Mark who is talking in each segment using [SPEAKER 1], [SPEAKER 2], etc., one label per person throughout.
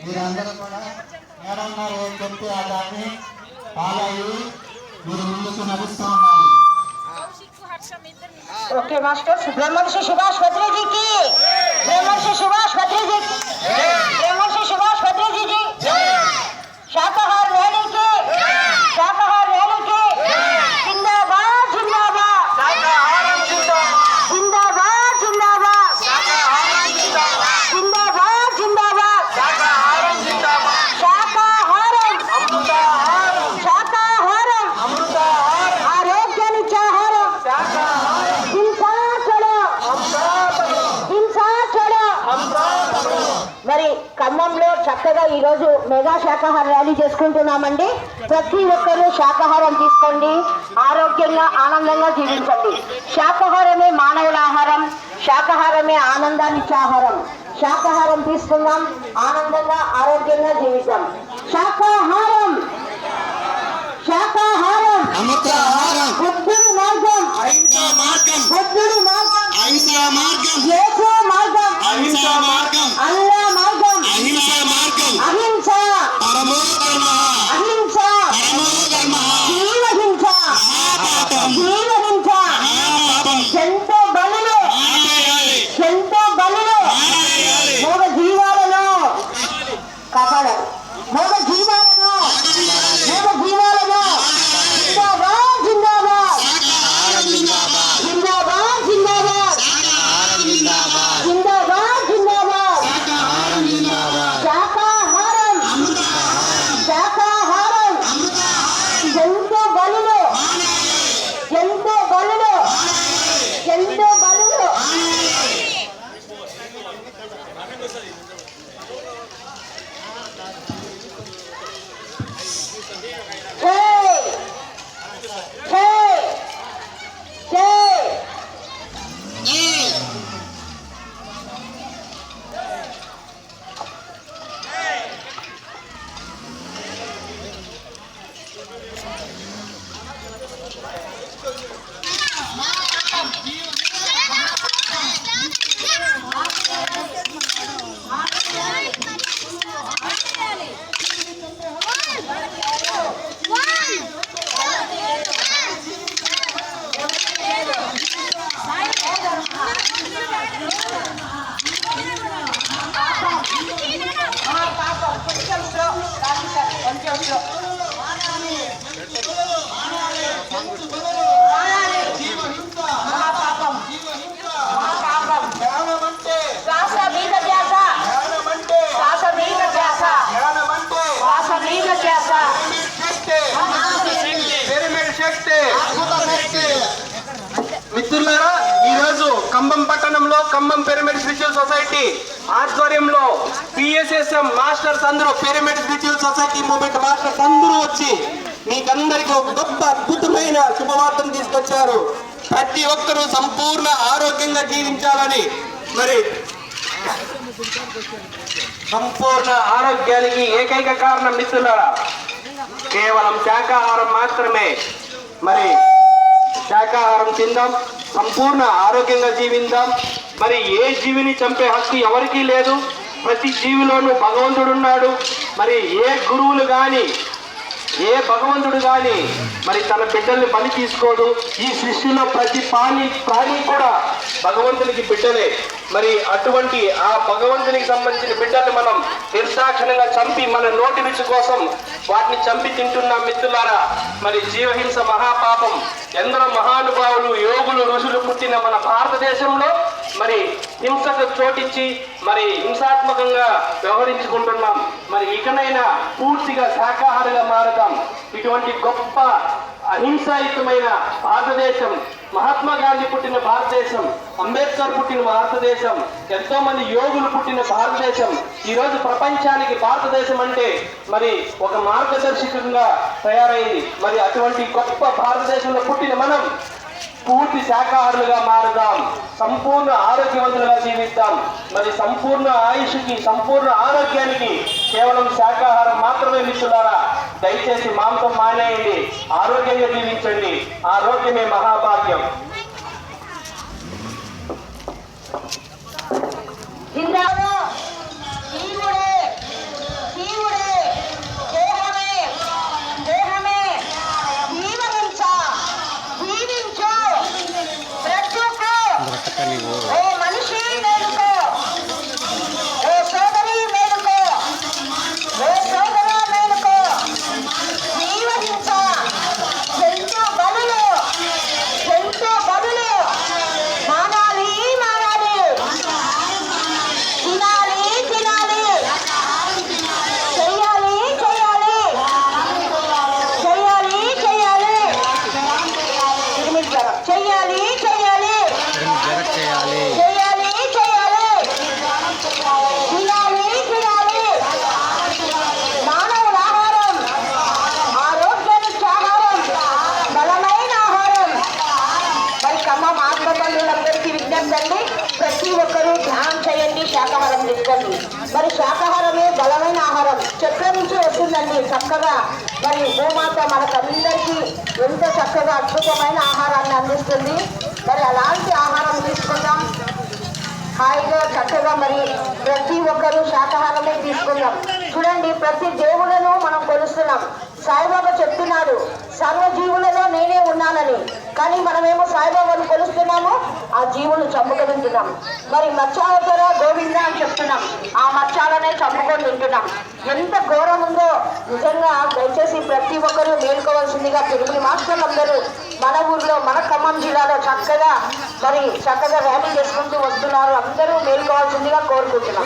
[SPEAKER 1] మీరందరూ కూడా ఏడన్నారు చెప్తే దాన్ని ఫాలో అయ్యి మీరు ముందుకు నడుస్తూ ఉండాలి.
[SPEAKER 2] ओके मास्टर ब्रह्मर्षि सुभाष भद्रे जी की ब्रह्मर्षि सुभाष भद्रे जी ब्रह्मर्षि सुभाष भद्रे जी शाकाहार रैली के शाकाहार रैली के जिंदाबाद जिंदाबाद
[SPEAKER 3] शाकाहारम जिंदाबाद
[SPEAKER 2] जिंदाबाद जिंदाबाद
[SPEAKER 3] शाकाहारम
[SPEAKER 2] जिंदाबाद जिंदाबाद
[SPEAKER 3] शाकाहारम जिंदाबाद
[SPEAKER 2] शाकाहारम
[SPEAKER 3] अमृताहारम
[SPEAKER 2] शाकाहारम
[SPEAKER 3] अमृताहारम
[SPEAKER 2] ఆరోగ్యానికి ఆహారం
[SPEAKER 3] शाकाहारम
[SPEAKER 2] హింసా చెడు హింసా చెడు మరి ఖమ్మంలో చక్కగా ఈరోజు మెగా శాకాహార ర్యాలీ చేసుకుంటున్నామండి. ప్రతి ఒక్కరూ శాకాహారం తీసుకోండి, ఆరోగ్యంగా ఆనందంగా జీవించండి. శాకాహారమే మానవుల ఆహారం, శాకాహారమే ఆనందాన్ని ఇచ్చే ఆహారం. శాకాహారం తీసుకుందాం, ఆనందంగా ఆరోగ్యంగా జీవిద్దాం. శాకాహారం శాకాహారం
[SPEAKER 1] అమృతాహారం
[SPEAKER 2] బుద్ధుడి మార్గం
[SPEAKER 1] అహింసా మార్గం
[SPEAKER 2] బుద్ధుడి మార్గం
[SPEAKER 1] అహింసా మార్గం
[SPEAKER 2] యేసు మార్గం
[SPEAKER 1] అహింసా మార్గం
[SPEAKER 2] అల్లా మార్గం
[SPEAKER 1] అహింసా మార్గం
[SPEAKER 2] అహింస
[SPEAKER 1] పరమో ధర్మ
[SPEAKER 2] అహింస
[SPEAKER 1] పరమో ధర్మ
[SPEAKER 2] జీవహింస
[SPEAKER 1] మహాపాపం
[SPEAKER 2] జీవహింస
[SPEAKER 1] మహాపాపం
[SPEAKER 2] ఎంతో బలులు
[SPEAKER 1] ఆపేయాలి
[SPEAKER 2] ఎంతో బలులు
[SPEAKER 1] ఆపేయాలి
[SPEAKER 2] మూగ జీవాలను కాపాడాలి. మూగ జీవాలను మూగ జీవాలను జిందాబాద్ జిందాబాద్
[SPEAKER 1] శాకాహారం జిందాబాద్
[SPEAKER 2] జిందాబాద్ జిందాబాద్
[SPEAKER 1] శాకాహారం జిందాబాద్
[SPEAKER 2] జిందాబాద్ జిందాబాద్
[SPEAKER 1] శాకాహారం జిందాబాద్
[SPEAKER 2] శాకాహారం
[SPEAKER 1] అమృతాహారం
[SPEAKER 2] శాకాహారం
[SPEAKER 1] అమృతాహారం
[SPEAKER 2] ఎంతో బలులు ఎంతో బలులు ఎంతో బలులు జై జై జై శ్వాస మీద ధ్యాస శ్వాస మీద ధ్యాస శ్వాస మీద ధ్యాస
[SPEAKER 3] మిత్రులారా, ఈరోజు ఖమ్మం పట్టణంలో ఖమ్మం పిరమిడ్ స్పిరిచువల్ సొసైటీ ఆధ్వర్యంలో పిఎస్ఎస్ఎం మాస్టర్స్ అందరూ pyramid spiritual society movement masters అందరూ వచ్చి మీకందరికీ ఒక గొప్ప అద్భుతమైన శుభవార్తను తీసుకొచ్చారు. ప్రతి ఒక్కరూ సంపూర్ణ ఆరోగ్యంగా జీవించాలని, మరి సంపూర్ణ ఆరోగ్యానికి ఏకైక కారణం మిత్రులారా కేవలం శాకాహారం మాత్రమే. మరి శాకాహారం తిందాం, సంపూర్ణ ఆరోగ్యంగా జీవిద్దాం. మరి ఏ జీవిని చంపే హక్కు ఎవరికీ లేదు. ప్రతి జీవిలోనూ భగవంతుడు ఉన్నాడు. మరి ఏ గురువులు కానీ ఏ భగవంతుడు కానీ మరి తన బిడ్డల్ని బలి తీసుకోడు. ఈ సృష్టిలో ప్రతి ప్రాణి కూడా భగవంతునికి బిడ్డలే. మరి అటువంటి ఆ భగవంతునికి సంబంధించిన బిడ్డల్ని మనం నిర్దాక్షిణంగా చంపి మన నోటి రుచి కోసం వాటిని చంపి తింటున్నాం మిత్రులారా. మరి జీవహింస మహాపాపం. ఎందరో మహానుభావులు యోగులు ఋషులు పుట్టిన మన భారతదేశంలో మరి హింసకు చోటిచ్చి మరి హింసాత్మకంగా వ్యవహరించుకుంటున్నాం. మరి ఇకనైనా పూర్తిగా శాకాహారిగా మారుదాం. ఇటువంటి గొప్ప అహింసాయుతమైన భారతదేశం, మహాత్మా గాంధీ పుట్టిన భారతదేశం, అంబేద్కర్ పుట్టిన భారతదేశం, ఎంతో మంది యోగులు పుట్టిన భారతదేశం, ఈరోజు ప్రపంచానికి భారతదేశం అంటే మరి ఒక మార్గదర్శకంగా తయారైంది. మరి అటువంటి గొప్ప భారతదేశంలో పుట్టిన మనం పూర్తి శాకాహారులుగా మారుదాం, సంపూర్ణ ఆరోగ్యవంతులుగా జీవిద్దాం. మరి సంపూర్ణ ఆయుష్కి, సంపూర్ణ ఆరోగ్యానికి కేవలం శాకాహారం మాత్రమే మిత్రులారా. దయచేసి మాంసం మానేయండి, ఆరోగ్యంగా జీవించండి. ఆరోగ్యమే మహాభాగ్యం.
[SPEAKER 2] జీవుడే చెట్ల నుంచి వస్తుందండి చక్కగా. మరి భూమాత మనకందరికీ ఎంతో చక్కగా అద్భుతమైన ఆహారాన్ని అందిస్తుంది. మరి అలాంటి ఆహారం తీసుకుందాం హాయిగా చక్కగా. మరి ప్రతి ఒక్కరూ శాకాహారమే తీసుకుందాం. చూడండి, ప్రతి దేవులను మనం కొలుస్తున్నాం. సాయిబాబా చెప్తున్నాడు సర్వజీవులలో నేనే ఉన్నానని. కానీ మనమేమో సాయిబాబాను కొలుస్తున్నాము, ఆ జీవులు చంపుకొని తింటున్నాం. మరి మత్స్యావతార గోవింద అని చెప్తున్నాం, ఆ మత్స్యాలనే చంపుకొని తింటున్నాం. ఎంత ఘోరం ఉందో నిజంగా. దయచేసి ప్రతి ఒక్కరూ మేల్కోవాల్సిందిగా తిరుమల మాస్టర్లు అందరూ మన ఊర్లో, మన ఖమ్మం జిల్లాలో చక్కగా ర్యాలీ చేసుకుంటూ వస్తున్నారు. అందరూ మేల్కోవాల్సిందిగా కోరుకుంటున్నాం.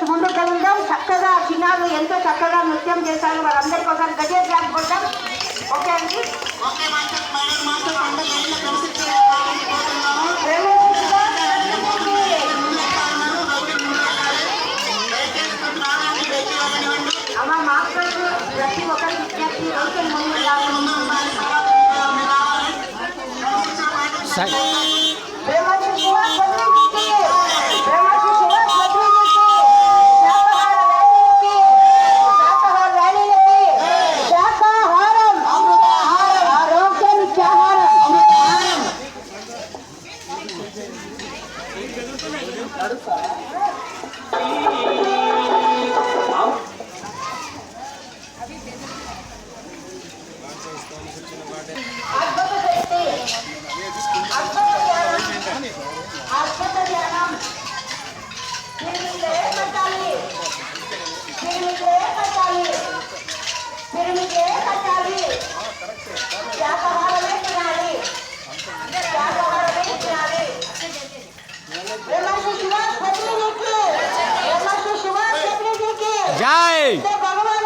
[SPEAKER 2] ముందుకు వెళ్దాం. చక్కగా చిన్నారులు ఎంతో చక్కగా నృత్యం చేశారు. వారందరికీ ఒకసారి గడియ క్లాప్ కొడదాం. ఓకే అండి. అమ్మ మాస్టర్ ప్రతి ఒక్కరి విజ్ఞప్తి రోజు ముందు
[SPEAKER 4] जय जय
[SPEAKER 5] ప్రాణముతోనే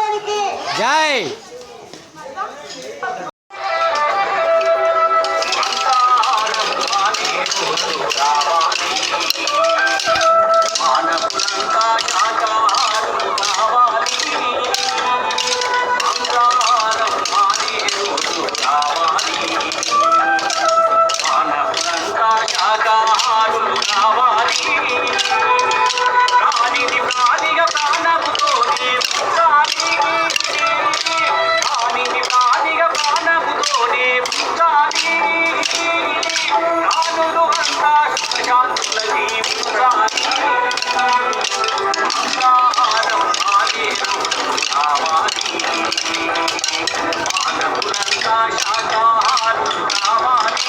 [SPEAKER 3] మానవులంతా శాకాహారులు కావాలి.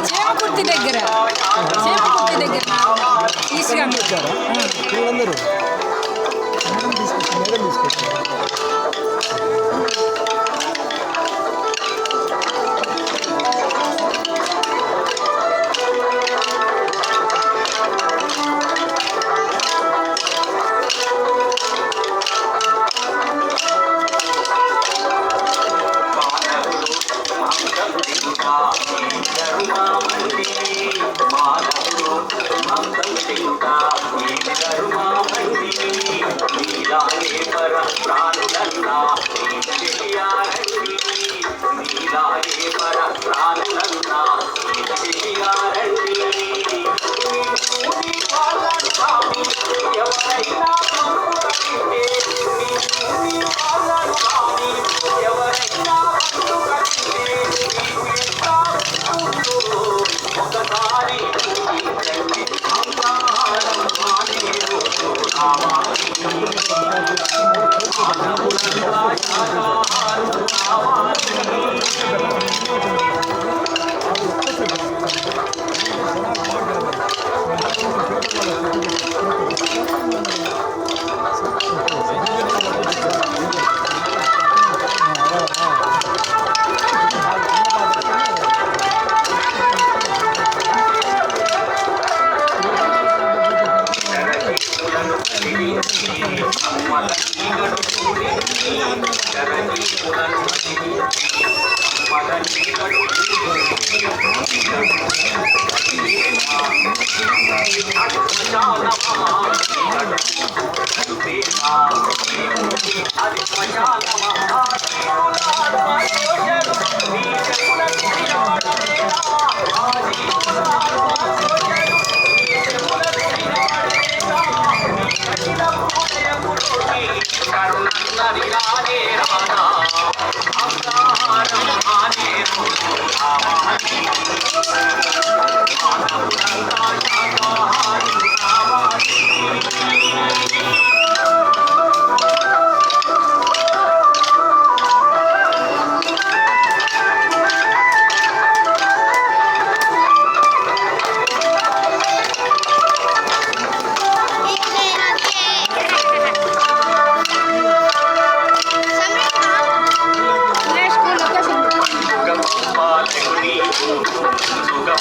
[SPEAKER 5] చేమకుర్తి దగ్గర తీసుకురా
[SPEAKER 4] అందరూ మేడం తీసుకొచ్చారు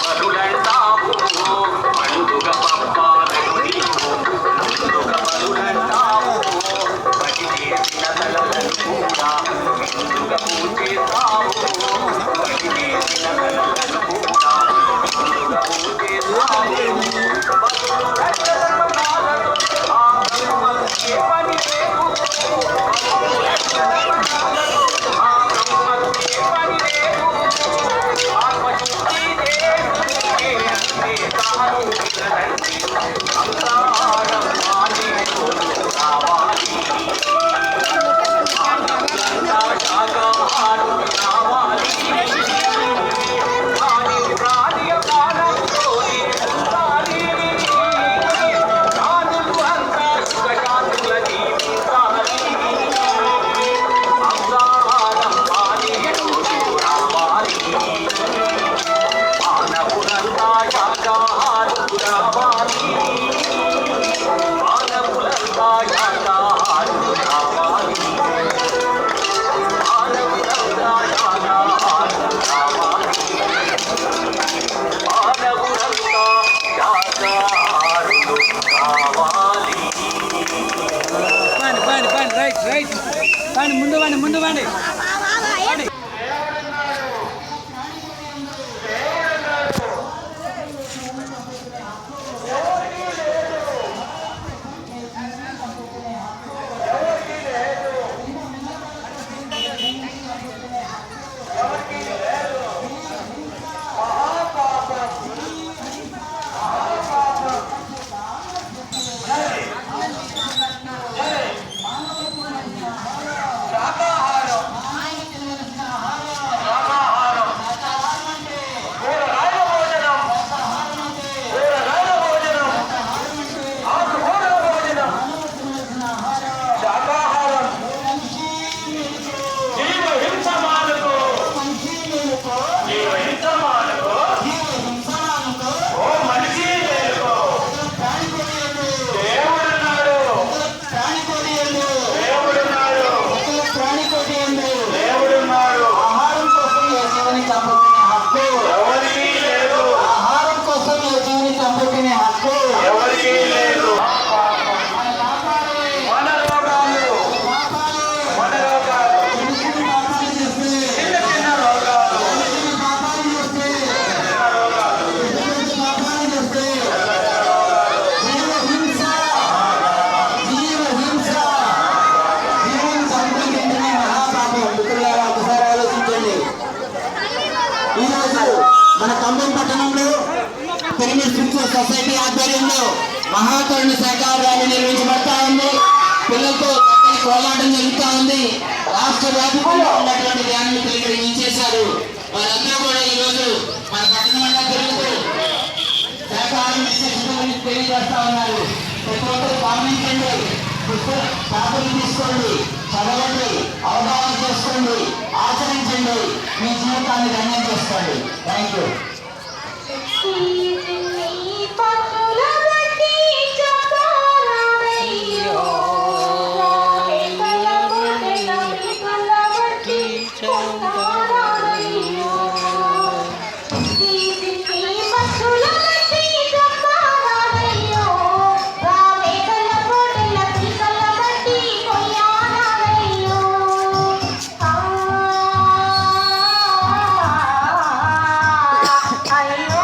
[SPEAKER 5] స్కూల్ ముందు బండి
[SPEAKER 1] మన ఖమ్మం పట్టణంలో పిరమిడ్ స్పిరిచువల్ సొసైటీ ఆధ్వర్యంలో మహాకరుణ శాఖాహార ర్యాలీ నిర్వహించబడతా ఉంది. పిల్లలతో చక్కని కోలాటం జరుగుతూ ఉంది. రాష్ట్ర వ్యాప్తంగా ఉన్నటువంటి ర్యాలీని పిల్లలు ఇచ్చేశారు. వారందరూ కూడా ఈ రోజు మన పట్టణంలో తిరుగుతూ శాఖాహారం గురించి తెలియజేస్తా ఉన్నారు. ప్రతి ఒక్కరు గమనించండి, పేపర్లు తీసుకోండి, చదవండి, అవగాహన చేసుకోండి, ఆచరించండి, మీ జీవితాన్ని ధన్యం చేసుకోండి. Thank you.
[SPEAKER 2] అయ్యో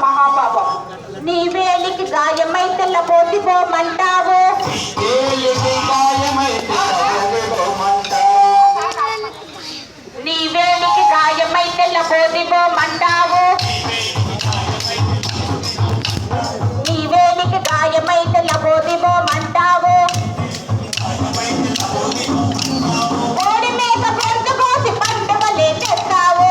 [SPEAKER 2] మహాపాపం. నీ వేలికి గాయమై తెల్లబోతిపోమంటావు. నీ వేలికి గాయమై తెల్లబోతిపోమంటావు. నీ వేలికి గాయమై తెల్లబోతిపోమంటావు. కోడి మేక గొంతు కోసి పండుగలే తెస్తావు.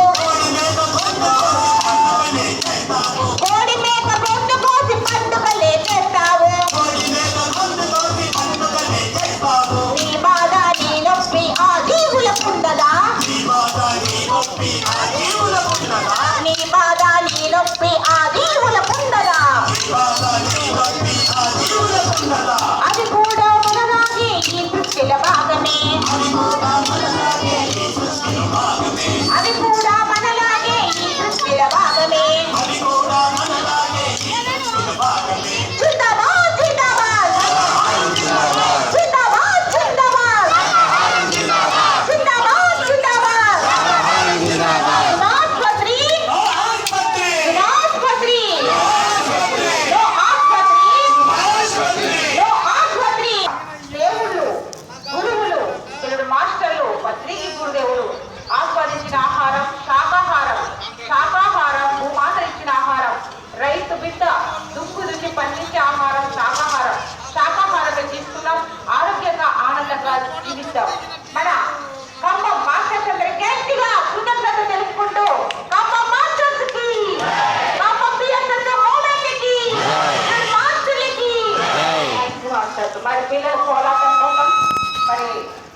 [SPEAKER 2] కోడి మేక గొంతు కోసి పండుగలే తెస్తావు. నీ బాధ నీ నొప్పి ఆ జీవులకుండదా. నీ బాధ నీ నొప్పి ఆ జీవులకుండదా. అది కూడా మనలాగే ఈ సృష్టిల భాగమే. అది కూడా మనలాగే ఈ సృష్టిల భాగమే. జిందాబాద్ జిందాబాద్ జిందాబాద్ జిందాబాద్ జిందాబాద్ జిందాబాద్. ఆస్పత్రి ఆస్పత్రి నో ఆస్పత్రి నో ఆస్పత్రి. దేవుళ్ళు గురువులు తెలుగు మాస్టర్లు పత్రిక గురుదేవులు ఆస్వాదించిన ఆహారం శాకాహారం. శాకాహారం భూమాత ఇచ్చిన ఆహారం. రైతు బిడ్డ దుక్కు దుక్కి పండించే ఆహారం శాకాహారం. శాకాహారమే తీసుకున్నాం. ఆరోగ్యంగా ఆనందంగా జీవిస్తాం. మన ఖమ్మం మాస్టర్స్ అందరి గట్టిగా కృతజ్ఞత తెలుపుకుంటూ ఖమ్మం మాస్టర్స్ కి, ఖమ్మం పిఎస్ఎస్ మూమెంట్ కి, మాస్టర్లకి మాస్టర్స్. మరి పిల్లలు పోరాటం కోసం మరి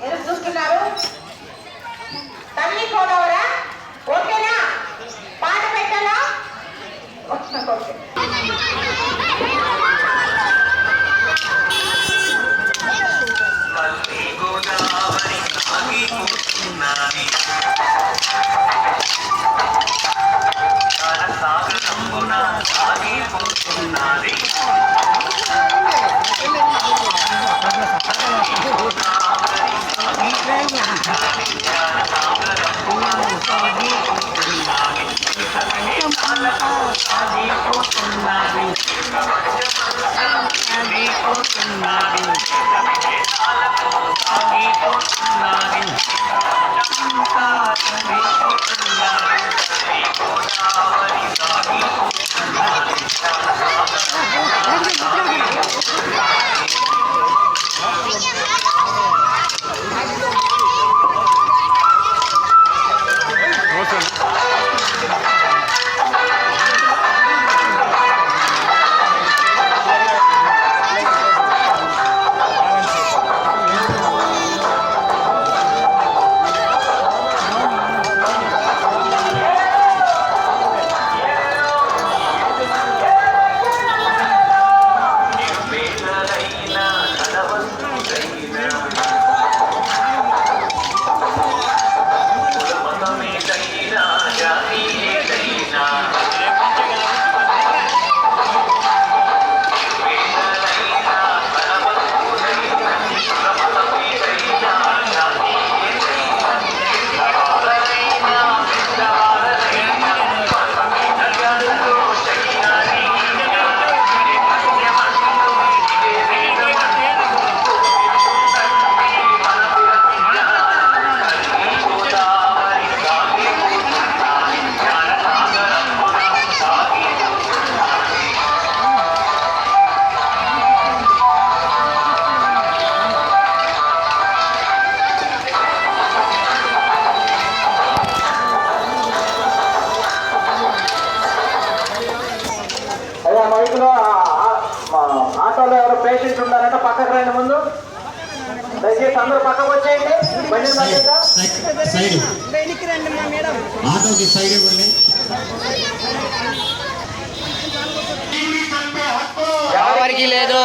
[SPEAKER 2] ఎదురు చూస్తున్నారు. తల్లి పోనవరా? ఓకేనా? పాట పెట్టాలా? ఓకే.
[SPEAKER 3] ఆటోలో ఎవరు పేషెంట్ ఉన్నారంటే పక్కకు రండి. ముందు దయచేసి అందరూ పక్కకు వచ్చేయండి.
[SPEAKER 1] సైడ్ ఆటోకి సైడ్ ఇవ్వండి.
[SPEAKER 5] ఎవరికి లేదు,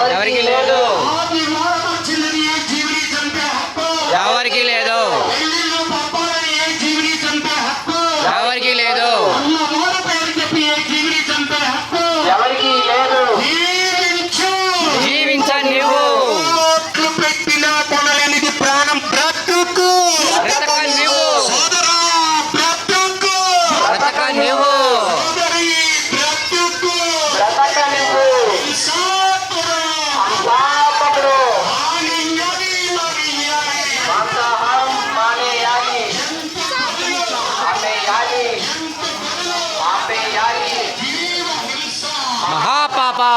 [SPEAKER 5] ఎవరికి లేదు, ఎవరికి లేదు, ఎవరికి లేదు,
[SPEAKER 3] ఎవరికి లేదు.
[SPEAKER 5] జీవించండి నువ్వు.
[SPEAKER 1] పెట్టిన కొనలేనిది ప్రాణం బ్రతుకు.
[SPEAKER 5] బ్రతకండి నువ్వు.
[SPEAKER 1] సోదరా బ్రతుకు.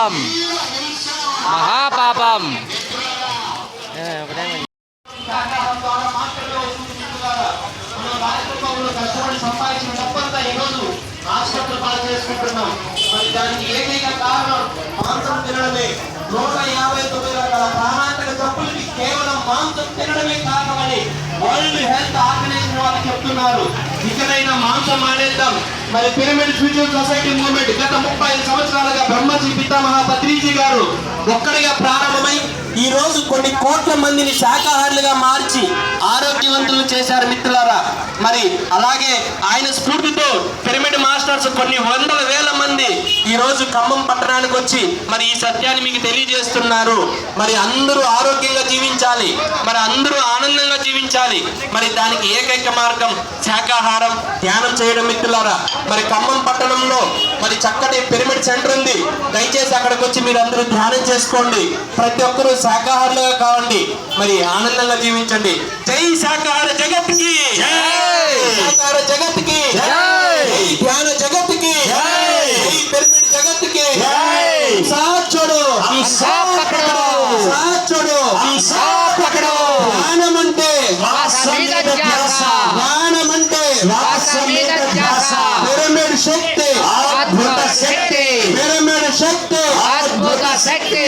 [SPEAKER 5] మహాపాపం మహాపాపం.
[SPEAKER 1] కష్టపడి సంపాదించిన డబ్బంతా ఈరోజు హాస్పిటల్ పాలు చేసుకుంటున్నాం. మరి దానికి ఏకైక కారణం మాంసం తినడమే. 159 రకాల ప్రాణాంతక జబ్బులకి కేవలం మాంసం తినడమే కారణమని వరల్డ్ హెల్త్ ఆర్గనైజేషన్ వాళ్ళు చెప్తున్నారు. ఇకనైనా మాంసం మానేద్దాం. మరి పిరమిడ్ ఫ్యూచర్ సొసైటీ మూవ్మెంట్ గత 35 సంవత్సరాలుగా బ్రహ్మజీ పితామహ పత్రిజీ గారు ఒక్కడిగా ప్రారంభమై ఈ రోజు కొన్ని కోట్ల మందిని శాకాహారులుగా మార్చి ఆరోగ్యవంతులు చేశారు మిత్రులారా. మరి అలాగే ఆయన స్ఫూర్తితో పిరమిడ్ మాస్టర్స్ కొన్ని వందల వేల మంది ఈ రోజు ఖమ్మం పట్టణానికి వచ్చి మరి ఈ సత్యాన్ని మీకు తెలియజేస్తున్నారు. మరి అందరూ ఆరోగ్యంగా జీవించాలి, మరి అందరూ ఆనందంగా జీవించాలి. మరి దానికి ఏకైక మార్గం శాకాహారం, ధ్యానం చేయడం మిత్రులారా. మరి ఖమ్మం పట్టణంలో మరి చక్కటి పిరమిడ్ సెంటర్ ఉంది. దయచేసి అక్కడికి వచ్చి మీరు అందరూ ధ్యానం చేసుకోండి. ప్రతి ఒక్కరూ శాకాహారులుగా కావండి, మరి ఆనందంగా జీవించండి. జై శాకాహార జగత్కి, శాకాహార జగత్కి, ధ్యాన జగత్కి, పిరమిడ్ జగత్కి. సాత్ छोड़ो,
[SPEAKER 5] సాత్ పకడో,
[SPEAKER 1] సాత్ छोड़ो, ధ్యానం అంటే ధ్యానం అంటే పిరమిడ్ శక్తి,
[SPEAKER 5] అద్భుత శక్తి,
[SPEAKER 1] పిరమిడ్ శక్తి,
[SPEAKER 5] అద్భుత శక్తి.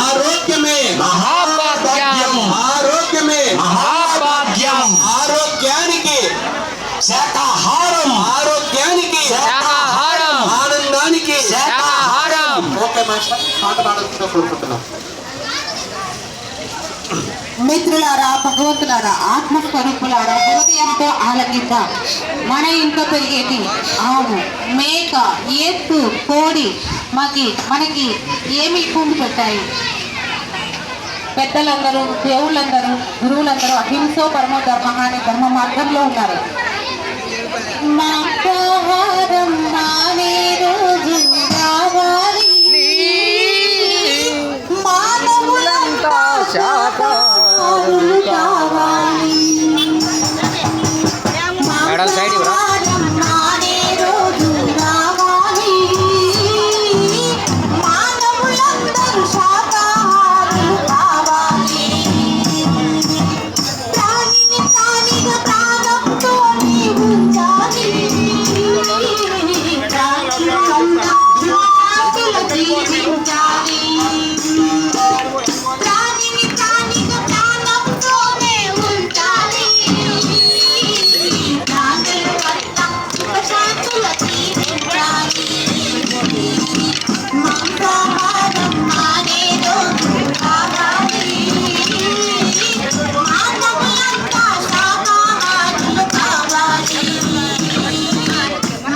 [SPEAKER 1] ఆరోగ్యమే
[SPEAKER 5] మహాభాగ్యం,
[SPEAKER 1] ఆరోగ్యమే
[SPEAKER 5] మహాభాగ్యం.
[SPEAKER 1] ఆరోగ్యానికి శాకాహారం, ఆరోగ్యానికి
[SPEAKER 5] శాకాహారం,
[SPEAKER 1] ఆనందానికి
[SPEAKER 5] శాకాహారం.
[SPEAKER 1] ఓకే మాస్టర్, పాట పాడుతూ కోరుకుంటున్నాం.
[SPEAKER 2] మిత్రులారా, భగవంతులారా, ఆత్మస్వరూపులారా, హృదయంతో ఆలకిద్దాం. మన ఇంట్లో పెరిగేటి ఆవు, మేక, ఎత్తు, కోడి మనకి ఏమి కుండి పెట్టాయి? పెద్దలందరూ, దేవుళ్ళందరూ, గురువులందరూ అహింసో పరమో ధర్మ అనే ధర్మ మార్గంలో ఉన్నారు. మాంసాహారం మానే రోజు రావాలి, మానవులంతా శాకాహారులు కావాలి.
[SPEAKER 5] మేడం సైడ్ ఇవ్వరా?
[SPEAKER 2] మాంసాహారం మానే రోజు రావాలి, మానవులందరూ శాకాహారులు కావాలి. ప్రాణిని ప్రాణిగా ప్రాణంతోనే ఉంచాలి, ప్రాణులంతా శాంతుల జీవించాలి. ప్రాణిని ప్రాణిగా ప్రాణంతోనే ఉంచాలి, ప్రాణులంతా సుఖశాంతుల జీవించాలి. మాంసాహారం మానే రోజు కావాలి, మానవులంతా శాకాహారులు కావాలి.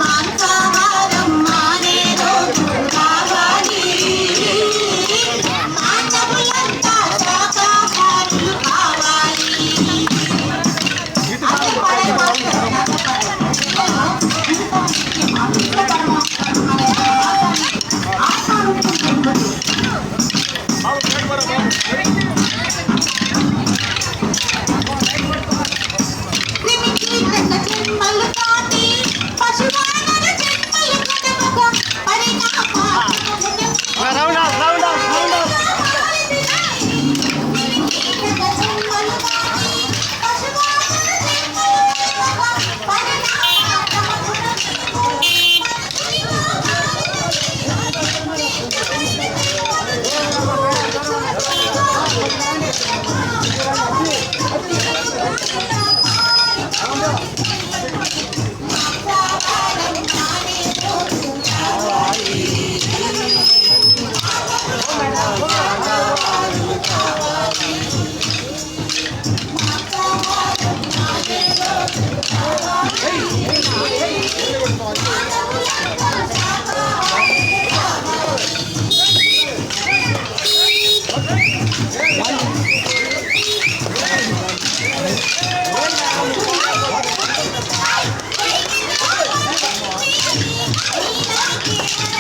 [SPEAKER 2] మాంసాహారం మానే రోజు కావాలి, మానవులంతా శాకాహారులు కావాలి. క్రిమికీటక జన్మలు దాటి పశువానర జన్మలు కడవగా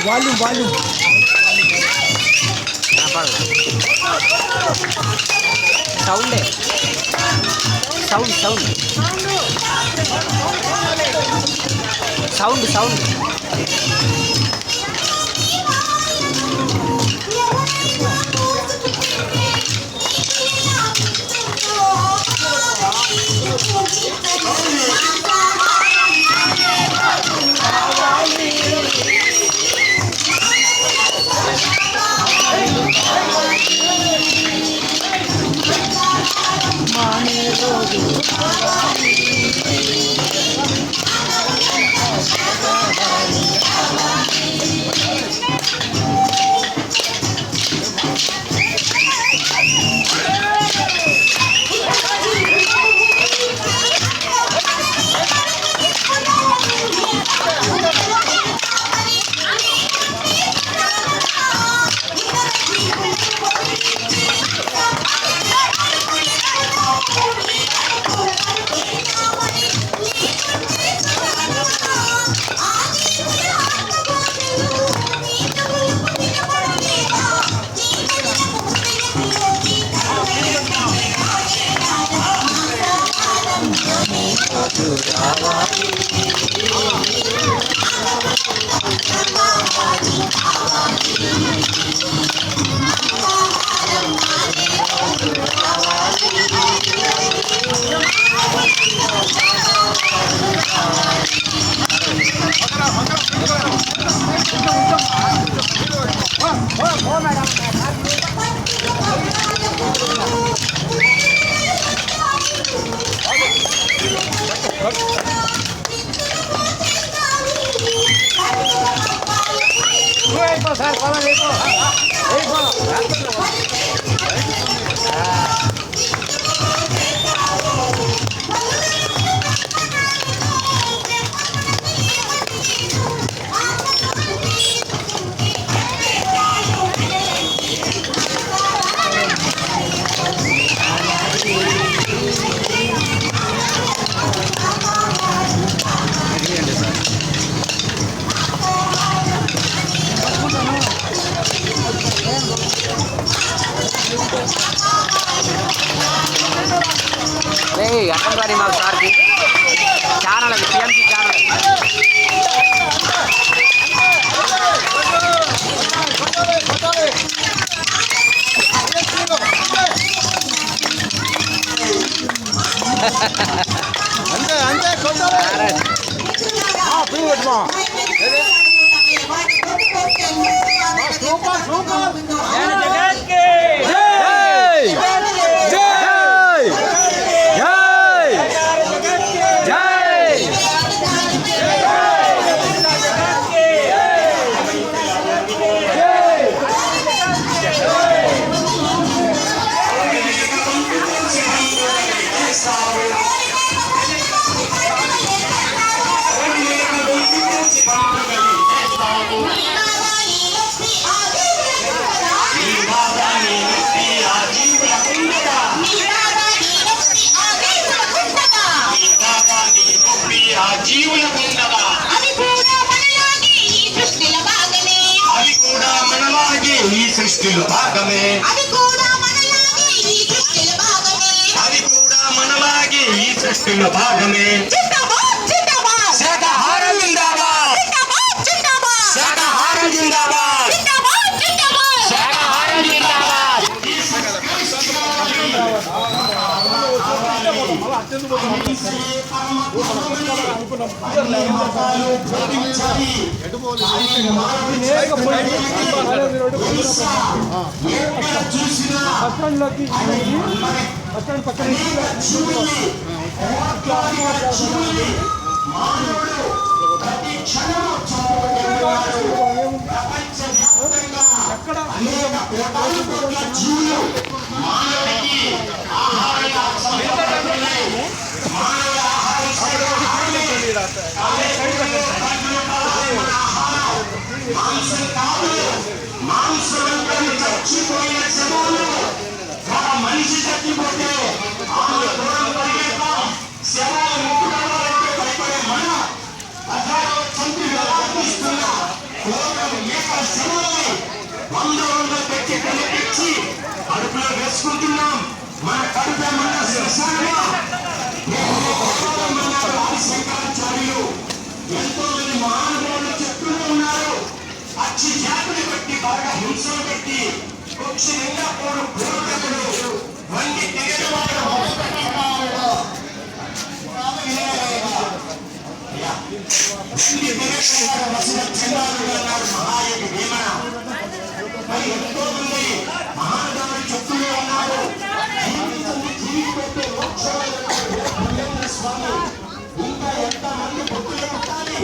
[SPEAKER 4] వాల్యూమ్ వాల్యూమ్
[SPEAKER 5] సౌండే sound sound sound sound anganwadi మా సార్కి ఛానల్ అది పిఎంసీ ఛానల్
[SPEAKER 4] అంతే అంతే సూపర్ సూపర్
[SPEAKER 6] సృష్టిలో భాగమే అది కూడా మనలాగే ఈ సృష్టిలో భాగమే శాకాహారం జిందాబాద్ శాకాహారం జిందాబాద్ శాకాహారం జిందాబాద్ మనిషి చచ్చిపోతే పెట్టి కనిపించి అడుపులో వేసుకుంటున్నాం మన కడుపు మన శంకరాచార్యులు ఎంతో మంది మహానుభావులు చెప్తూనే ఉన్నారు. అచ్చి జాతిని బట్టి బాగా హింసలు పెట్టి పక్షి నిండా పోరు పూర్వకులు వండి తిరిగిన వాడు నాడు మహాయోగి వేమన. మరి ఎంతో మంది మహానుభావులు చెప్తూనే ఉన్నారు. జీవితంలో మోక్షాలు స్వామి ఇంకా ఎంతమంది భక్తులు పుట్టాలి,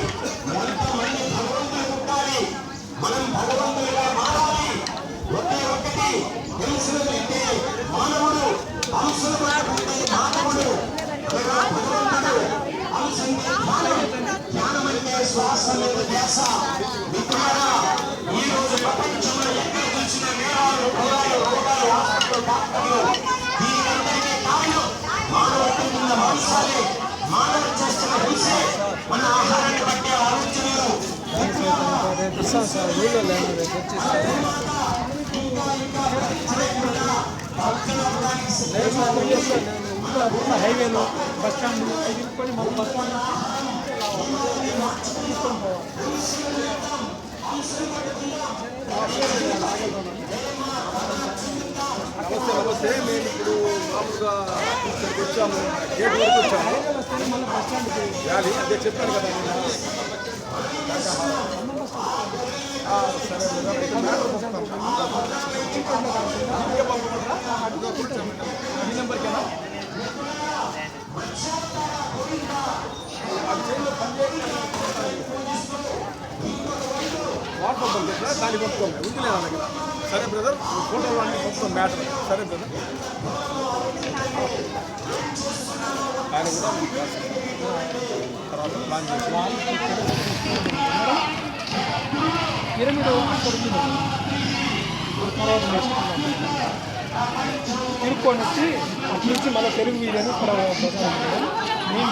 [SPEAKER 6] ఎంతమంది భగవంతులు పుట్టాలి. మనం భగవంతులుగా మారాలి. ఒకే ఒకటి తెలుసుకుంటే మానవుడు అంశులు మానవుడు అనగా భగవంతుడు అంశం జ్ఞానమంటే శ్వాస మీద ధ్యాస. మిత్రులారా, ఈ రోజు ప్రపంచంలో ఎక్కడ చూసిన నేరాలు, భయాలు, రోగాలు, హాస్పిటల్, డాక్టర్లు, దీనికందరికీ కారణం మానవుడికి ఉన్న మాంసాలే, మానవుడు చేస్తున్న హింసే. మన ఆహారాన్ని బట్టి ఆలోచనలు
[SPEAKER 4] హైవేలో బస్ స్టాండ్ తీసుకొని మన బస్ స్టాండ్ నమస్తే. మేము ఇప్పుడు మామూలుగా ఇక్కడికి వచ్చాము, గేట్ వరకు వచ్చాము. మళ్ళీ బస్ స్టాండ్కి ర్యాలీ అదే చెప్పాను కదా నేను. సరే ఈ నెంబర్కేనా వాట్సాప్ పంపిస్తా, దాన్ని పంపుకోండి. ఉందిలే నా దగ్గర. సరే బ్రదర్, ఫోటోలు అన్నీ పంపుతాం మ్యాటర్. సరే బ్రదర్, ఆయన కూడా తర్వాత ప్లాన్ చేసి తిరుక్కొని వచ్చి అటు నుంచి మళ్ళీ తెలుగు వీడియోని ఇక్కడ నేను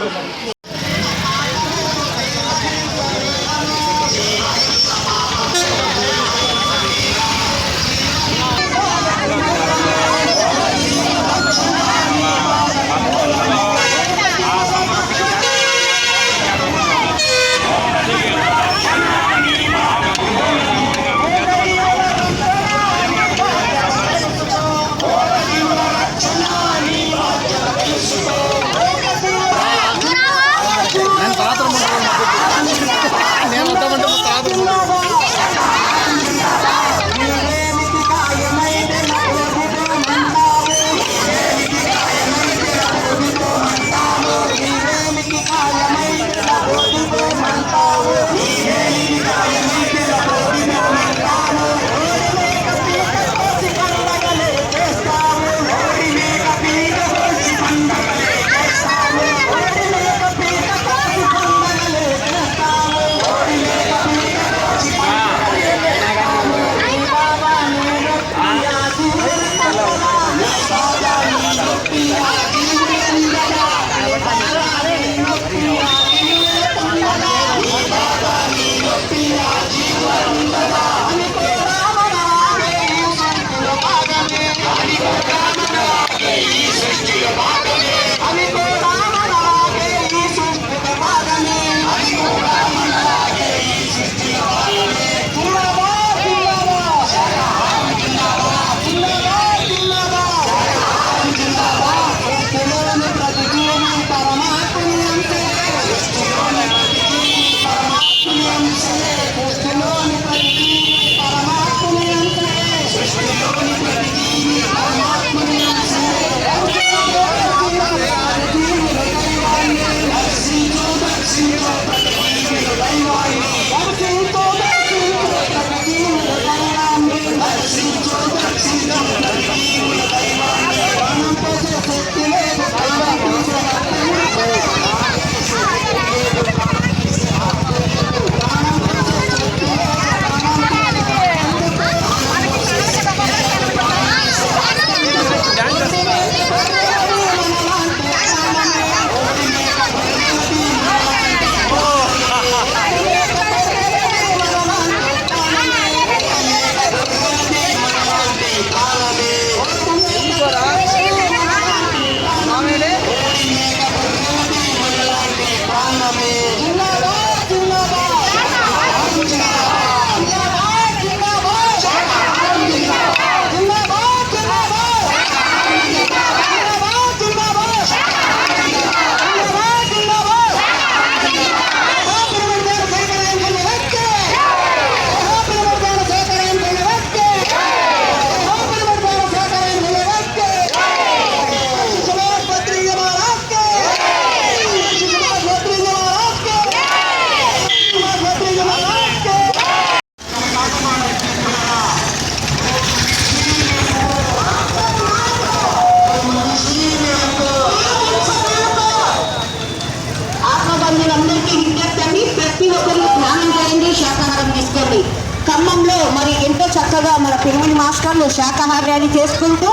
[SPEAKER 2] బంధువులందరికీ విజ్ఞప్తి అండి, ప్రతి ఒక్కరు స్నానం చేయండి, శాకాహారం తీసుకోండి. ఖమ్మంలో మరి ఎంతో చక్కగా మన పిల్లల మాస్టర్లు శాకాహార ర్యాలీ చేసుకుంటూ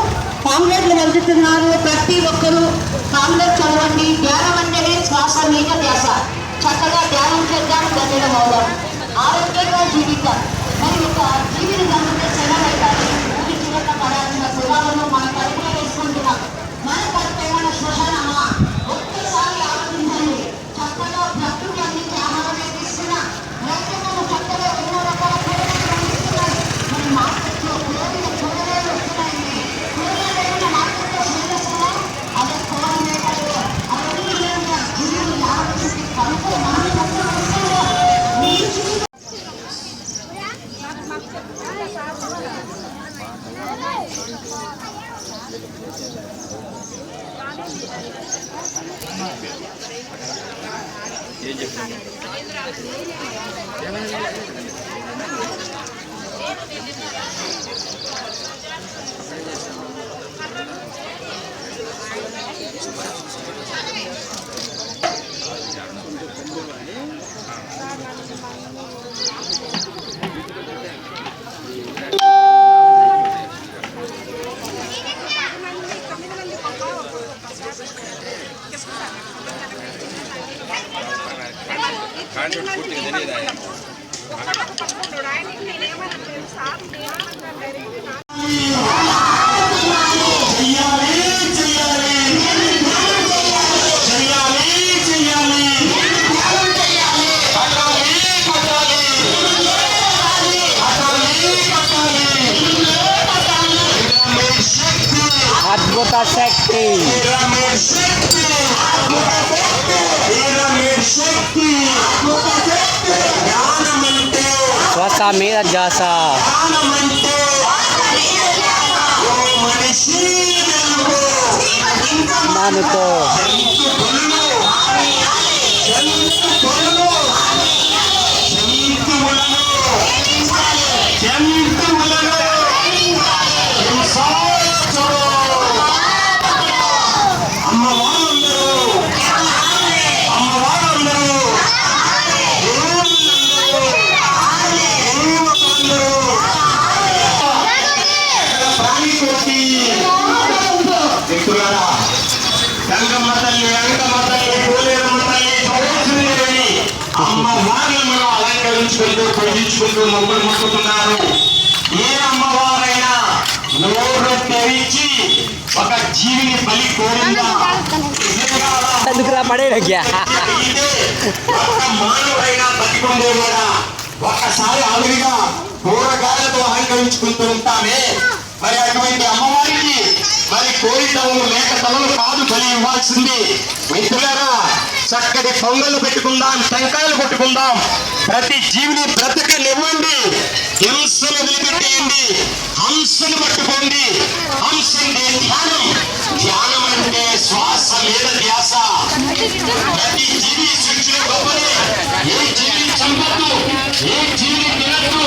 [SPEAKER 2] పాంప్లెట్లు వెళ్తున్నారు. ప్రతి ఒక్కరూ పాంప్లెట్ చదవండి. ధ్యానం అంటేనే శ్వాస మీద ధ్యాస. చక్కగా ధ్యానం చేద్దాం, గడ్డడం అవుదాం, ఆరోగ్యంగా జీవిద్దాం. మరి ఒక జీవిని చదివితే సెలవైతారు. ఊరి చిరక పడాల్సిన సెలవులను మన కడుపులో వేసుకుంటున్నాం. మన కడుపు ఏమైనా శ్మశానమా? ఒక్కసారి ఆలోచించండి. చక్కగా భక్తులు అందించే ఆహారమే తీసుకున్నా, రైతులను చక్కగా ఎన్నో రకాల కూరగాయలు అందిస్తున్నారు. మరి మార్కెట్లో కూరగాయలు వస్తున్నాయండి. కూరగాయలు ఏమైనా మార్కెట్లో స్మెల్ వస్తుందా? అదే కూరగాయలు అవన్నీ జీవులు ఆలోచించి కనుక మన కడుపులో వస్తుందో మీరు
[SPEAKER 5] అద్భుత శక్తి శ్వాస మీద ధ్యాస. మనతో
[SPEAKER 6] గంగమ్మ తల్లి, అంకమ్మ తల్లి, పోలేరమ్మ తల్లి, సోమేశ్వరి అమ్మ వారిని మనం అలంకరించుకుంటూ పూజించుకుంటూ మొగ్గులు మొక్కుతున్నారు. ఏ అమ్మవారైనా నోరు తెరిచి ఒక జీవిని బలి కోరిందా? ఒక్క మానవుడైనా బతికుండేవాడా? ఒక్కసారి ఆవిరిగా కూరగాయలతో అలంకరించుకుంటూ ఉంటామే. మరి అటువంటి అమ్మవారికి మరి కోడి తలలు మేక తలలు కాదు బలి ఇవ్వాల్సింది. మిత్రులారా, చక్కటి పొంగలు పెట్టుకుందాం, టెంకాయలు కొట్టుకుందాం, ప్రతి జీవిని బ్రతకనివ్వండి, హింసను వదిలిపెట్టేయండి, హంసను పట్టుకోండి. హంసంటే ధ్యానం, ధ్యానం అంటే శ్వాస మీద ధ్యాస. ప్రతి జీవి సృష్టిలో గొప్పది. ఏ జీవిని చంపద్దు, ఏ జీవిని తినద్దు.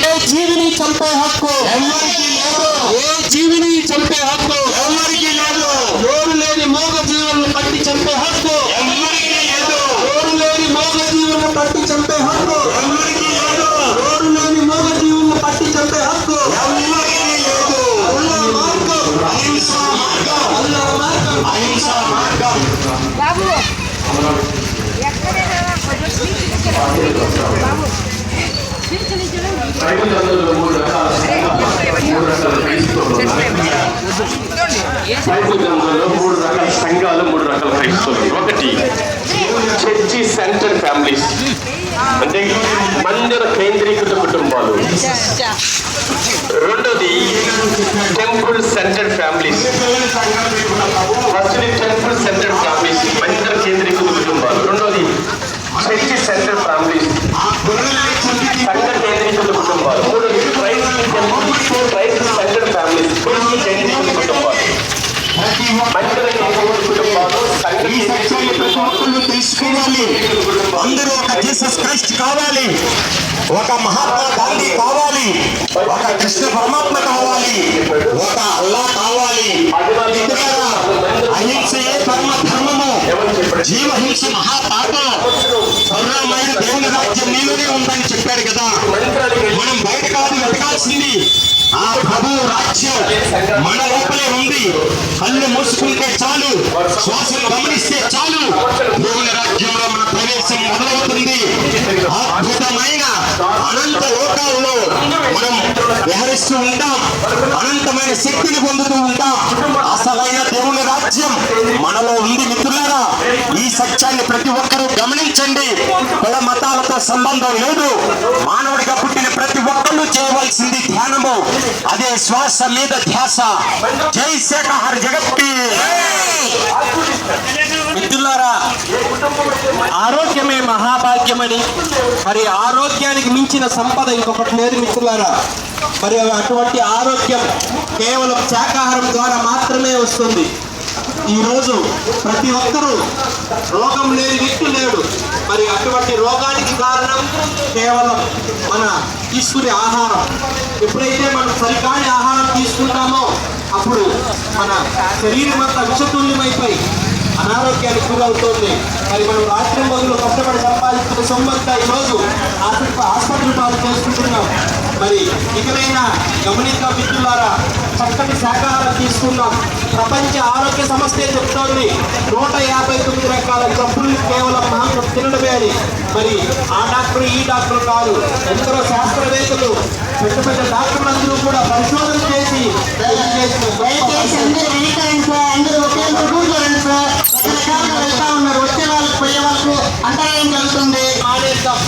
[SPEAKER 6] ఏ జీవిని చంపే హక్కు ఎవరికి లేదు. ఏ జీవిని చంపే హక్కు ఎవరికి లేదు. నోరు లేని మోగ జీవులను పట్టి చంపే హక్కు ఎవరికి లేదు. నోరు లేని మోగ జీవులను పట్టి చంపే హక్కు ఎవరికి లేదు. నోరు లేని మోగ జీవులను పట్టి చంపే హక్కు ఎవరికి లేదు. అల్లా మార్గం అహింసా మార్గం. అల్లా మార్గం అహింసా మార్గం.
[SPEAKER 2] బాబు ఎక్కడైనా బాబు
[SPEAKER 6] బైబిల్లో మూడు రకాల సంఘాలు, మూడు రకాల క్రైస్తవులు. ఒకటి చర్చి సెంటర్ ఫ్యామిలీస్, అంటే మందిర కేంద్రీకృత కుటుంబాలు. రెండోది temple centre families. First temple centre families, మందిర కేంద్రీకృత కుటుంబాలు. రెండోది చర్చి సెంటర్ ఫ్యామిలీస్, సంఘ కేంద్రీకృత కుటుంబాలు. మూడోది క్రైస్ట్ సెంటర్ ఫ్యామిలీస్, కేంద్రీకృత కుటుంబాలు. మందిర కేంద్రీకృత కుటుంబాలు, సంఘ కేంద్రీకృత కుటుంబాలు. తీసుకోవాలి. అందరూ ఒక జీసస్ క్రైస్ట్ కావాలి, ఒక మహాత్మా గాంధీ కావాలి, ఒక కృష్ణ పరమాత్మ కావాలి, ఒక అల్లా కావాలి. మిత్రులారా, అహింసయే పరమ ధర్మము, జీవహింస మహాపాపం, కరుణామయుడు దేవుని రాజ్యం నీలోనే ఉందని చెప్పాడు కదా. మనం బయట కాదు వెతకాల్సింది, ఆ ప్రభు రాజ్యం మన లోపలే ఉంది. కళ్ళు మూసుకుంటే చాలు, శ్వాసను గమనిస్తే చాలు, దేవుని రాజ్యంలో మన ప్రవేశం మొదలవుతుంది. అద్భుతమైన అనంత లోకాల్లో మనం విహరిస్తూ ఉంటాం, అనంతమైన శక్తిని పొందుతూ ఉంటాం. అసలైన దేవుని రాజ్యం మనలో ఉంది. మిత్రులారా, ఈ సత్యాన్ని ప్రతి ఒక్కరూ గమనించండి. కుల మతాలతో సంబంధం లేదు. మానవుడిగా పుట్టిన ప్రతి ఒక్కరూ చేయవలసింది ధ్యానము, అదే శ్వాస మీద ధ్యాస. జై శాకాహార జగత్కి. మిత్రులారా, ఆరోగ్యమే మహాభాగ్యమని, మరి ఆరోగ్యానికి మించిన సంపద ఇంకొకటి లేదు మిత్రులారా. మరి అటువంటి ఆరోగ్యం కేవలం శాకాహారం ద్వారా మాత్రమే వస్తుంది. ఈరోజు ప్రతి ఒక్కరూ రోగం లేని వ్యక్తి లేడు. మరి అటువంటి రోగానికి కారణం కేవలం మన తీసుకునే ఆహారం. ఎప్పుడైతే మనం సరికాని ఆహారం తీసుకుంటామో అప్పుడు మన శరీరం అంతా విషతుల్యమైపోయి అనారోగ్యానికి గురవుతుంది. మరి మనం రాత్రి మొదలు కష్టపడి సంపాదించిన సొమ్మంతా ఈరోజు ఆసుపత్రి పాలు చేసుకుంటున్నాం. మరి ఇకనైనా గమనిద్దాం మిత్రులారా, చక్కటి శాకాహారం తీసుకుందాం. ప్రపంచ ఆరోగ్య సంస్థ చెప్తోంది 159 రకాల జబ్బులు కేవలం మాంసం తినడమే అని. మరి ఆ డాక్టర్ ఈ డాక్టర్ కాదు, ఎందరో శాస్త్రవేత్తలు పెద్ద పెద్ద డాక్టర్లందరూ కూడా పరిశోధన చేసి
[SPEAKER 2] అందరూ ఒకే కూర్చోండి సార్. రకరకాలుగా వెళ్తా ఉన్నారు. వచ్చే వాళ్ళకి పోయే వాళ్ళకు అంతరాయం కలుగుతుంది.
[SPEAKER 6] మానేద్దాం.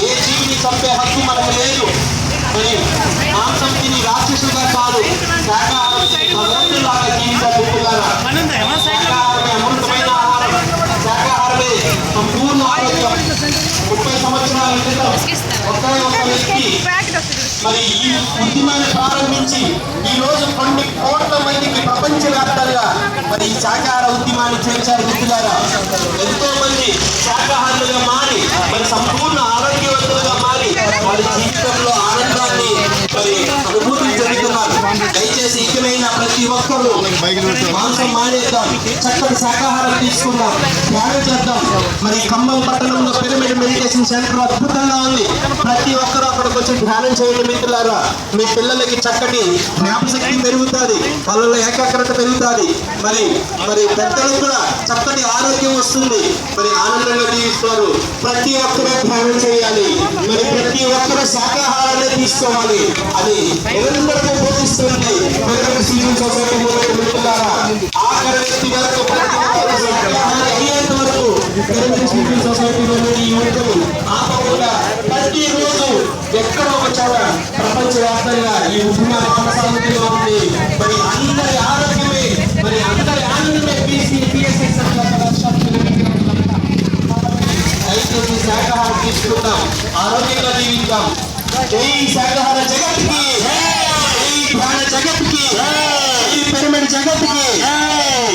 [SPEAKER 6] ఏ జీవిని చంపే హక్కు మనకు లేదు. మరి మాంసం తిని రాక్షసులుగా కాదు, శాకాహారం తిని భగవంతులాగా జీవితాలుగా. శాకాహారమే అమృతమైన ఆహారం, శాకాహారమే సంపూర్ణ ఆరోగ్యం. 30 సంవత్సరాల క్రితం ఒకే ఒక వ్యక్తి మరి ఈ ఉద్యమాన్ని ప్రారంభించి ఈ రోజు కొన్ని కోట్ల మందికి ప్రపంచవ్యాప్తంగా మరి ఈ శాకాహార ఉద్యమాన్ని చేర్చారు. మిత్రులారా, ఎంతో మంది శాకాహారులుగా మారి మరి సంపూర్ణ ఆరోగ్యవంతులుగా మారి వారి జీవితంలో ఆనందాన్ని మరి అనుభూతులు జరుగుతున్నారు. దయచేసి ఇకనైనా ప్రతి ఒక్కరూ మాంసం మానేద్దాం, చక్కటి శాకాహారం తీసుకుందాం, ధ్యానం చేద్దాం. మరి ఖమ్మం పట్టణంలో పిరమిడ్ మెడిటేషన్ సెంటర్ అద్భుతంగా ఉంది. ప్రతి ఒక్కరూ అక్కడికి వచ్చి ధ్యానం చేయండి మిత్రులారా. మీ పిల్లలకి చక్కటి జ్ఞాపశక్తి పెరుగుతుంది, వాళ్ళలో ఏకాగ్రత పెరుగుతుంది. మరి మరి పెద్దలకు కూడా చక్కటి ఆరోగ్యం వస్తుంది. మరి ఆనందంగా జీవిస్తారు. ప్రతి ఒక్కరూ ధ్యానం చేయాలి. మరి ప్రతి ఒక్కరూ శాకాహారాన్ని తీసుకోవాలి. అది ఎవరికీ బోధిస్తుంది సొసైటీ మిత్రులారా. ఆఖరి వ్యక్తి వరకు ప్రతి ఒక్కరూ శాకాహారి అయ్యేంత వరకు సొసైటీలో ఈ యువకులు ఆపకుండా ప్రతిరోజు ఎక్కడో ఒక చోట ప్రపంచవ్యాప్తంగా ఈ ఉద్యమాన్ని కొనసాగుతూ ఉంది. మరి అందరి ఆరోగ్యమే, మరి అందరి ఆనందమే దయచేసి శాకాహారం తీసుకుందాం, ఆరోగ్యంగా జీవిద్దాం. జై శాకాహార జగత్కి, జై ధ్యాన జగత్కి, జై పిరమిడ్ జగత్కి,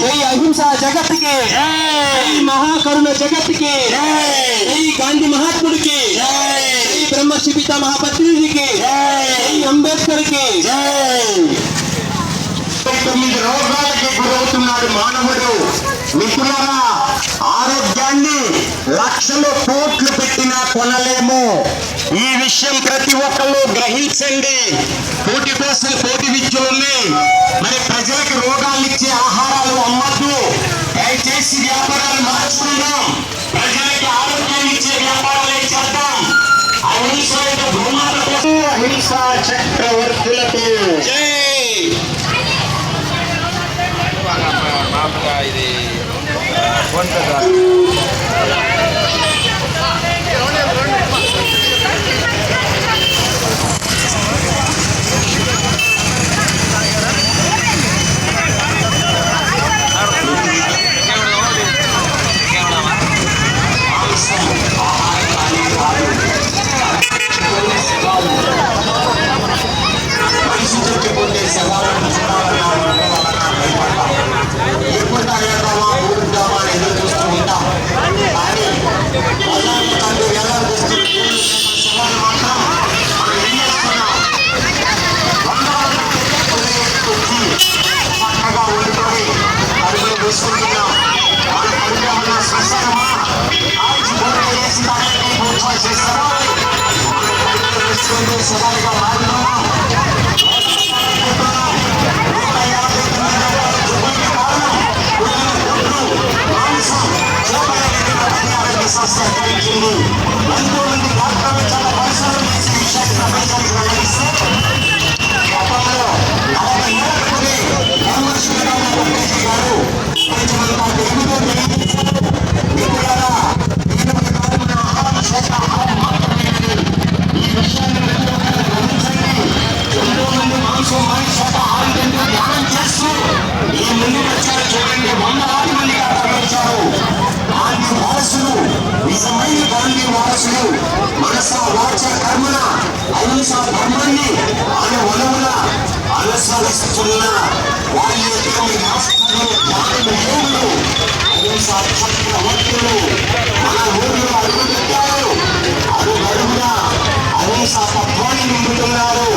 [SPEAKER 6] జై అహింస జగత్కి, జై మహాకరుణ జగత్కి, జై గాంధీ మహాత్ముడికి, జై బ్రహ్మశ్రీ పితామహ పత్రిజీకి, జై అంబేద్కర్కి. 9 రోగాలకి గురవుతున్నాడు మానవుడు. మిత్రులారా, ఆరోగ్యాన్ని లక్షలు కోట్లు పెట్టినా కొనలేము. ఈ విషయం ప్రతి ఒక్కళ్ళు గ్రహించండి. కోటి కోసం కోటి విద్యలున్నాయి. మరి ప్రజలకు రోగాలు ఇచ్చే ఆహారాలు అమ్మద్దు. దయచేసి వ్యాపారాలు మార్చుకుందాం. ప్రజలకి ఆరోగ్యాన్ని ఇచ్చే వ్యాపారాలే చేద్దాం. అహింస చక్రవర్తులకు జై.
[SPEAKER 5] ఇది ఫోన్ పే ద్వారా
[SPEAKER 6] ఎప్పుడు ఎదురు చూస్తూ ఉంటాం. వచ్చింది. ఎంతో మంది డాక్టర్లు చాలా పరిశ్రమలు చేసి విషయాన్ని ప్రపంచానికి వెల్లడిస్తే గతంలో 40 ఏళ్ల క్రితమే పరమశివుడు వెంకటేశ్వర గారు ప్రపంచమంతా తెలుగులో తెలియజేశారు. మిత్రులారా, ఇటువంటి కాలంలో ఆహారం శాఖాహారం మాత్రమే ఈ విషయాన్ని గమనించండి. ఎంతో మంది మాంసం మరియు శాఖాహారం తింటూ ధ్యానం చేస్తూ ఈ ముందు వచ్చారు చూడండి. 100 మందిగా తరలించారు. గాంధీ వారసులు, నిజమైన గాంధీ వారసులు మనస వాచ కర్మన అహింసా ధర్మాన్ని అనువనువున అనుసరిస్తున్న వారి యొక్క రాష్ట్రంలో జ్ఞాన యోగులు అహింసా చక్రవర్తులు మన ఊరిలో అడుగుపెట్టారు. అడుగడుగున అహింసా తత్వాన్ని నింపుతున్నారు.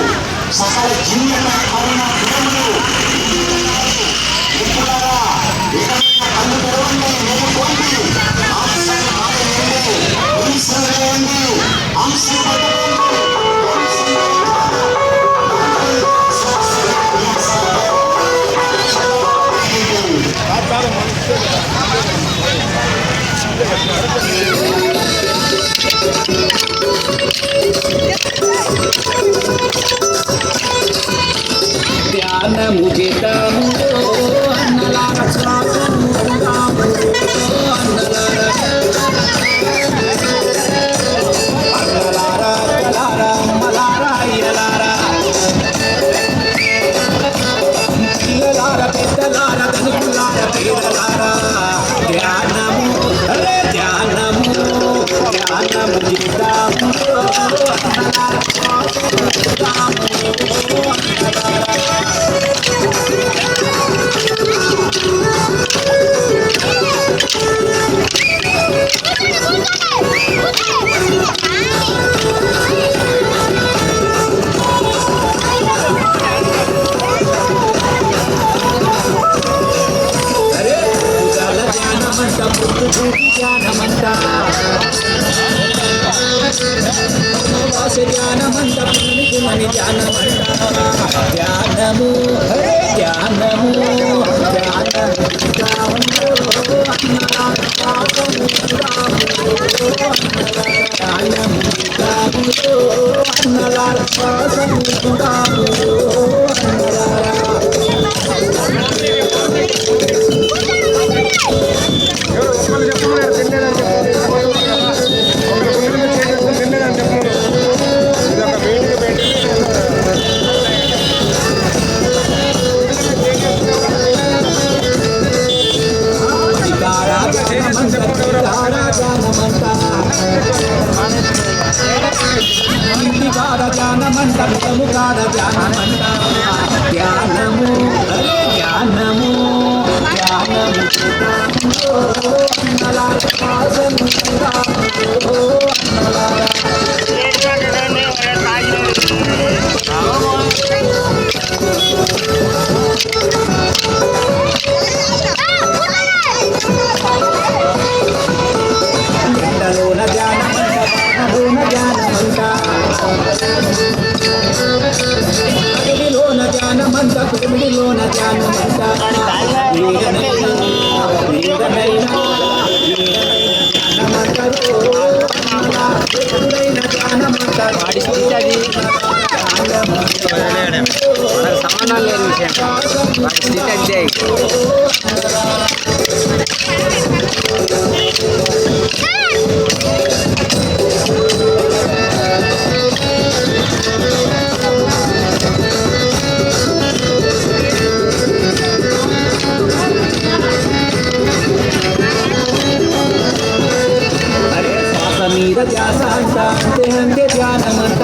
[SPEAKER 6] సకల జీవులపై కరుణ ప్రేమలు మిత్రులారా, ఏదైనా కళ్ళు తెరవండి, మేలుకోండి, ఆంక్షలు మానేయండి, హింసలు వేయండి, అంశం
[SPEAKER 5] ధ్యానము చేద్దాము అన్నలార శ్వాసము ఉందాము అన్నలార కలారా అమ్మలారా అయ్యలారా పిల్లలార పెద్దలార ధనికులార పేదలారా ధ్యానము ధ్యానము ధ్యానము చేద్దాము అన్నలార శ్వాసము ఉందాము ధ్యానమంట పుణ్యని ధ్యానమంట ధ్యానము ధ్యానము ధ్యానమంట ధ్యానము ధ్యానము ధ్యానము ధ్యానమంత కుమిడిలోన ధ్యానమంత సమానాలు లేని విషయం మీద ధ్యాస అంట అంతే అంతే ధ్యానమంట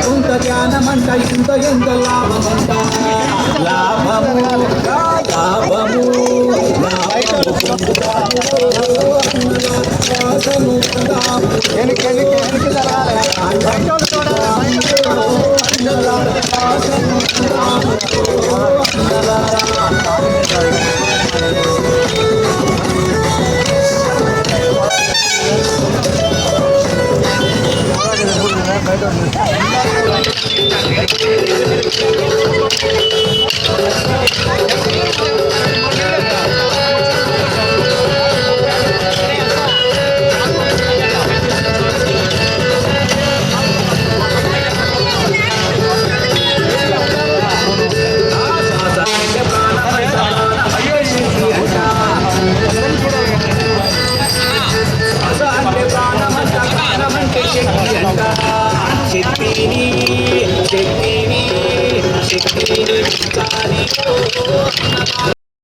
[SPEAKER 5] కొంత ధ్యానమంట ఇంత ఎంత లాభమంట లాభము లాభము